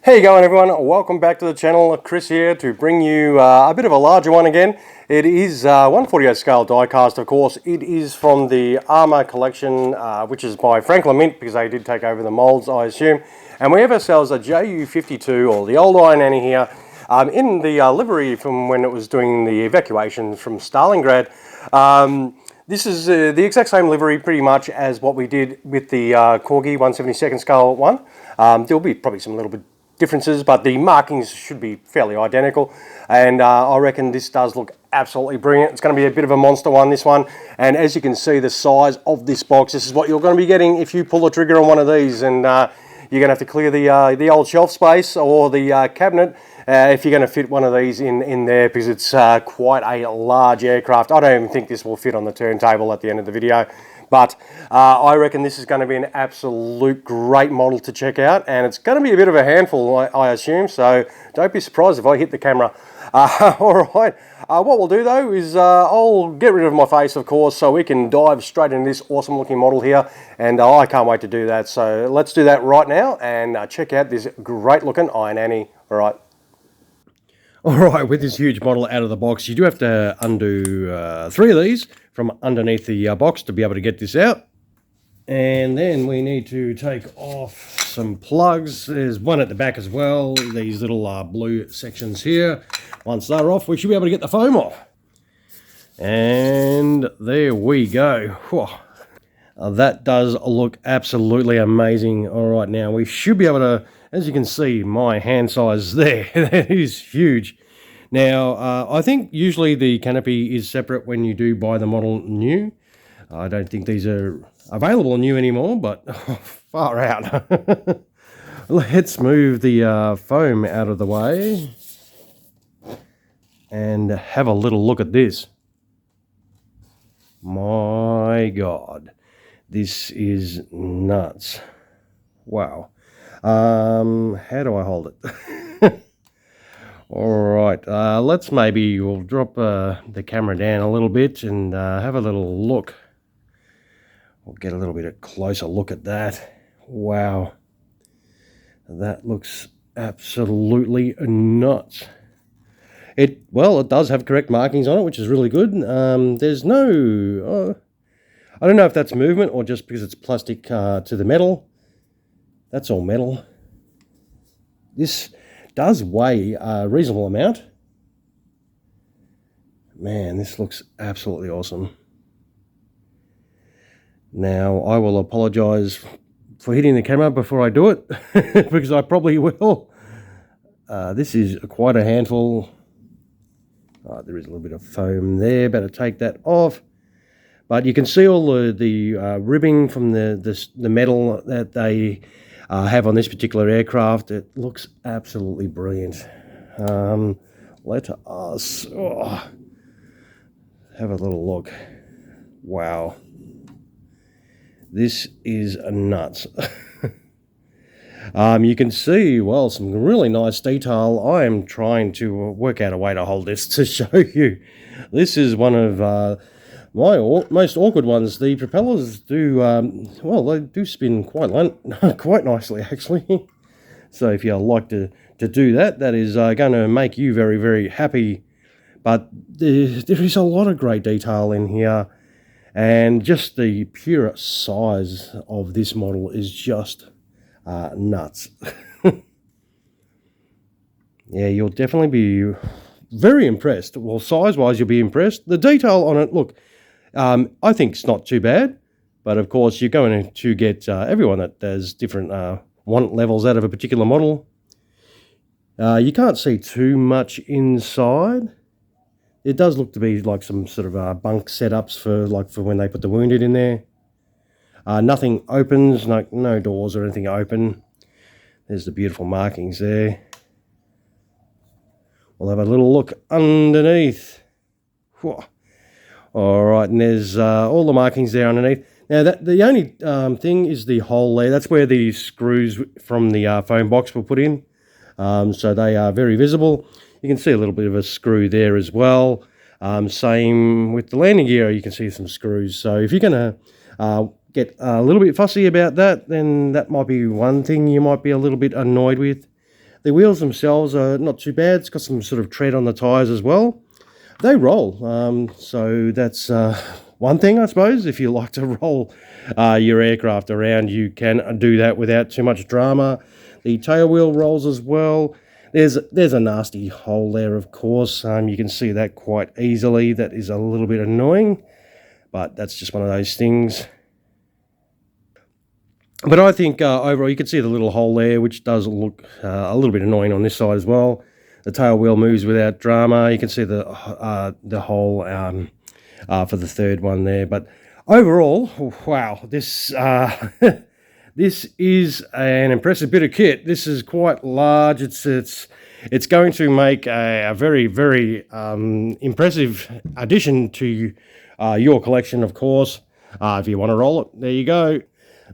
How you going, everyone? Welcome back to the channel. Chris here to bring you a bit of a larger one again. It is 1/48 scale diecast, of course. It is from the Armour collection, which is by Franklin Mint, because they did take over the molds, I assume. And we have ourselves a JU-52, or the old Iron Annie here, in the livery from when it was doing the evacuation from Stalingrad. This is the exact same livery pretty much as what we did with the Corgi 1/72 scale one. There'll be probably some little bit differences, but the markings should be fairly identical, and I reckon this does look absolutely brilliant. It's going to be a bit of a monster one, this one, and as you can see the size of this box, this is what you're going to be getting if you pull the trigger on one of these, and you're going to have to clear the old shelf space or the cabinet if you're going to fit one of these in there, because it's quite a large aircraft. I don't even think this will fit on the turntable at the end of the video. But I reckon this is going to be an absolute great model to check out, and it's going to be a bit of a handful, I assume, so don't be surprised if I hit the camera. Alright, what we'll do though is I'll get rid of my face, of course, so we can dive straight into this awesome looking model here, and I can't wait to do that. So let's do that right now and check out this great looking Iron Annie. Alright. Alright, with this huge model out of the box, you do have to undo 3 of these from underneath the box to be able to get this out. And then we need to take off some plugs. There's one at the back as well, these little blue sections here. Once they're off, we should be able to get the foam off. And there we go. Whew. That does look absolutely amazing. Alright, now we should be able to, as you can see, my hand size there, that is huge. Now, I think usually the canopy is separate when you do buy the model new. I don't think these are available new anymore, but far out. Let's move the foam out of the way and have a little look at this. My God, this is nuts. Wow. How do I hold it? Alright, we'll drop the camera down a little bit and have a little look. We'll get a little bit of closer look at that. Wow. That looks absolutely nuts. It does have correct markings on it, which is really good. There's no... I don't know if that's movement or just because it's plastic to the metal. That's all metal. This does weigh a reasonable amount. Man, this looks absolutely awesome. Now, I will apologize for hitting the camera before I do it, because I probably will. This is quite a handful. There is a little bit of foam there, better take that off. But you can see all the ribbing from the metal that they have on this particular aircraft. It looks absolutely brilliant. Let us have a little look. Wow. This is nuts. You can see, well, some really nice detail. I am trying to work out a way to hold this to show you. This is one of my most awkward ones. The propellers do, they do spin quite nicely, actually. So if you like to do that, that is going to make you very, very happy. But there is a lot of great detail in here, and just the pure size of this model is just nuts. Yeah, you'll definitely be very impressed. Well, size-wise, you'll be impressed. The detail on it, look, I think it's not too bad, but of course you're going to get everyone that does different want levels out of a particular model. You can't see too much inside. It does look to be like some sort of bunk setups for when they put the wounded in there. Nothing opens, no doors or anything open. There's the beautiful markings there. We'll have a little look underneath. Whew. All right, and there's all the markings there underneath. Now, the only thing is the hole there. That's where the screws from the foam box were put in. So they are very visible. You can see a little bit of a screw there as well. Same with the landing gear. You can see some screws. So if you're going to get a little bit fussy about that, then that might be one thing you might be a little bit annoyed with. The wheels themselves are not too bad. It's got some sort of tread on the tyres as well. They roll, so that's one thing, I suppose. If you like to roll your aircraft around, you can do that without too much drama. The tail wheel rolls as well. There's a nasty hole there, of course. You can see that quite easily. That is a little bit annoying, but that's just one of those things. But I think overall you can see the little hole there, which does look a little bit annoying on this side as well. The tail wheel moves without drama. You can see the hole for the third one there. But overall, wow, this this is an impressive bit of kit. This is quite large. It's going to make a very, very impressive addition to your collection, of course. If you want to roll it, there you go.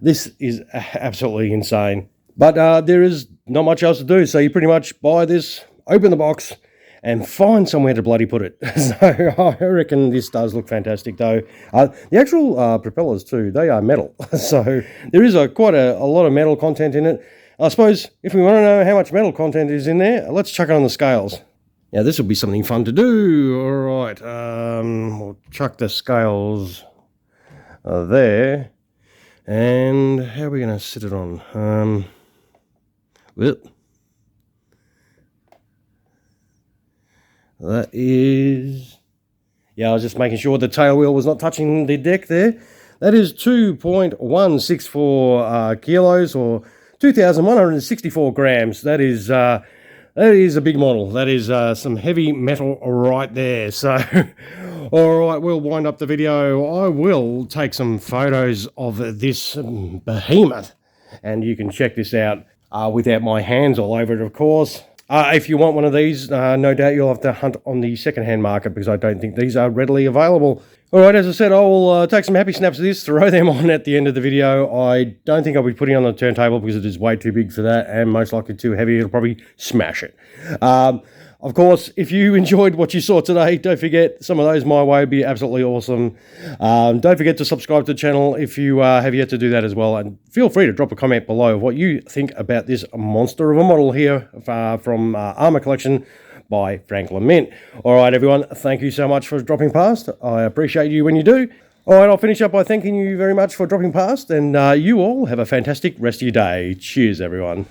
This is absolutely insane. But there is not much else to do, so you pretty much buy this, open the box, and find somewhere to bloody put it. So I reckon this does look fantastic, though. The actual propellers, too, they are metal. So there is quite a lot of metal content in it. I suppose if we want to know how much metal content is in there, let's chuck it on the scales. Now, this will be something fun to do. All right, we'll chuck the scales there. And how are we going to sit it on? Well, that is... Yeah, I was just making sure the tail wheel was not touching the deck there. That is 2.164 kilos, or 2,164 grams. That is a big model. That is some heavy metal right there. So, all right, we'll wind up the video. I will take some photos of this behemoth, and you can check this out without my hands all over it, of course. If you want one of these, no doubt you'll have to hunt on the second-hand market, because I don't think these are readily available. All right, as I said, I will take some happy snaps of this, throw them on at the end of the video. I don't think I'll be putting it on the turntable because it is way too big for that, and most likely too heavy. It'll probably smash it. Of course, if you enjoyed what you saw today, don't forget, some of those my way would be absolutely awesome. Don't forget to subscribe to the channel if you have yet to do that as well. And feel free to drop a comment below of what you think about this monster of a model here from Armour Collection by Franklin Mint. All right, everyone, thank you so much for dropping past. I appreciate you when you do. All right, I'll finish up by thanking you very much for dropping past, and you all have a fantastic rest of your day. Cheers, everyone.